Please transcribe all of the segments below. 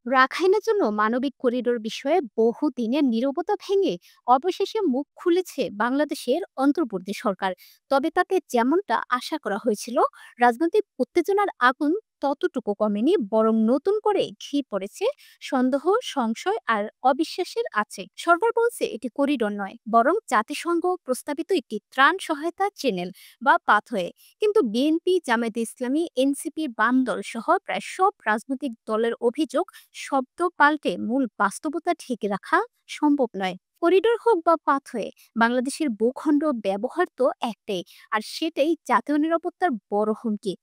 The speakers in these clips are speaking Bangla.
রাখাইনের জন্য মানবিক করিডোর বিষয়ে বহুদিনের নীরবতা ভেঙে অবশেষে মুখ খুলেছে বাংলাদেশের অন্তর্বর্তী সরকার। তবে তাতে যেমনটা আশা করা হয়েছিল, রাজনৈতিক উত্তেজনার আগুন ততটুকু কমেনি, বরং নতুন করে ঘি পড়েছে সন্দেহ, সংশয় আর অবিশ্বাসের আছে। সরকার বলছে এটি করিডোর নয়, বরং জাতিসংঘ প্রস্তাবিত একটি ত্রাণ সহায়তা চ্যানেল বা পাথওয়ে। কিন্তু বিএনপি, জামায়াতে ইসলামী, এনসিপি, বাম দল সহ প্রায় সব রাজনৈতিক দলের অভিযোগ, শব্দ পাল্টে মূল বাস্তবতা ঠেকে রাখা সম্ভব নয়। করিডোর হোক বা পাথওয়ে, বাংলাদেশের ভূখণ্ড ব্যবহার তো একটাই, আর সেটাই জাতীয় নিরাপত্তার বড় হুমকি।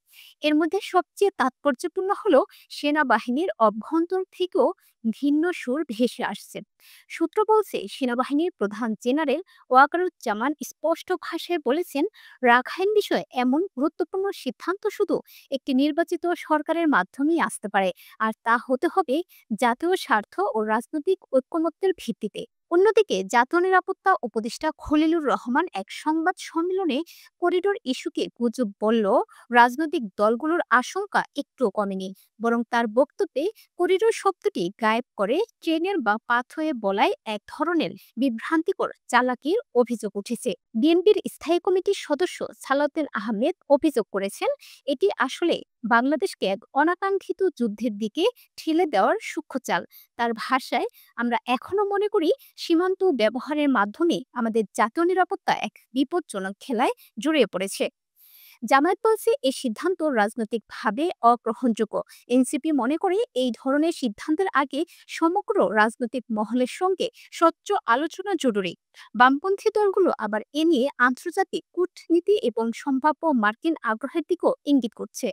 এর মধ্যে সবচেয়ে তাৎপর্যপূর্ণ হলো সেনাবাহিনীর অভ্যন্তর থেকেও ভিন্ন সুর ভেসে আসছে। সূত্র বলছে সেনাবাহিনীর প্রধান জেনারেল ওয়াকারুজ্জামান স্পষ্ট ভাষায় বলেছেন, রাখাইন বিষয়ে এমন গুরুত্বপূর্ণ সিদ্ধান্ত শুধু একটি নির্বাচিত সরকারের মাধ্যমেই আসতে পারে, আর তা হতে হবে জাতীয় স্বার্থ ও রাজনৈতিক ঐকমত্যের ভিত্তিতে। অন্যদিকে জাতীয় নিরাপত্তা উপদেষ্টা খলিলুর রহমান এক সংবাদ সম্মেলনে করিডোর ইস্যুকে গুজব বলল, রাজনৈতিক দলগুলোর আশঙ্কা একটুও কমেনি। বরং তার বক্তব্যে করিডোর শব্দটি গায়েব করে ট্রেনের বা পাথওয়ে বলায় এক ধরনের বিভ্রান্তিকর চালাকির অভিযোগ উঠেছে। বিএনপির স্থায়ী কমিটির সদস্য সালাউদ্দিন আহমেদ অভিযোগ করেছেন, এটি আসলে বাংলাদেশকে এক অনাকাঙ্ক্ষিত যুদ্ধের দিকে ঠেলে দেওয়ার সূক্ষ্ম চাল। তার ভাষায়, আমরা এখনো মনে করি সীমান্ত ব্যবহারের মাধ্যমে আমাদের জাতীয় নিরাপত্তা এক বিপজ্জনক খেলায় জড়িয়ে পড়েছে। জামায়াত বলছে এই সিদ্ধান্ত রাজনৈতিকভাবে অগ্রহণযোগ্য। এনসিপি মনে করে এই ধরনের সিদ্ধান্তের আগে সমগ্র রাজনৈতিক মহলের সঙ্গে স্বচ্ছ আলোচনা জরুরি। বামপন্থী দলগুলো আবার এ নিয়ে আন্তর্জাতিক কূটনীতি এবং সম্ভাব্য মার্কিন আগ্রহের দিকেও ইঙ্গিত করছে।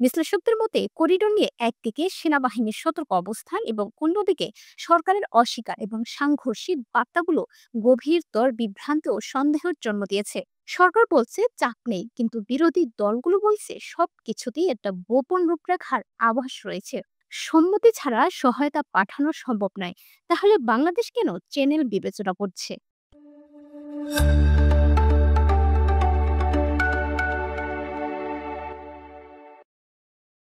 বিশ্লেষকদের মতে করিডোর নিয়ে একদিকে সেনাবাহিনীর সতর্ক অবস্থান এবং অন্যদিকে সরকারের অস্বীকার এবং সাংঘর্ষিক বার্তাগুলো গভীরতর বিভ্রান্ত ও সন্দেহের জন্ম দিয়েছে। সরকার বলছে চাপ নেই, কিন্তু বিরোধী দলগুলো বলছে সবকিছুতেই একটা গোপন রূপরেখার আভাস রয়েছে। সম্মতি ছাড়া সহায়তা পাঠানো সম্ভব নয়। তাহলে বাংলাদেশ কেন চ্যানেল বিবেচনা করছে?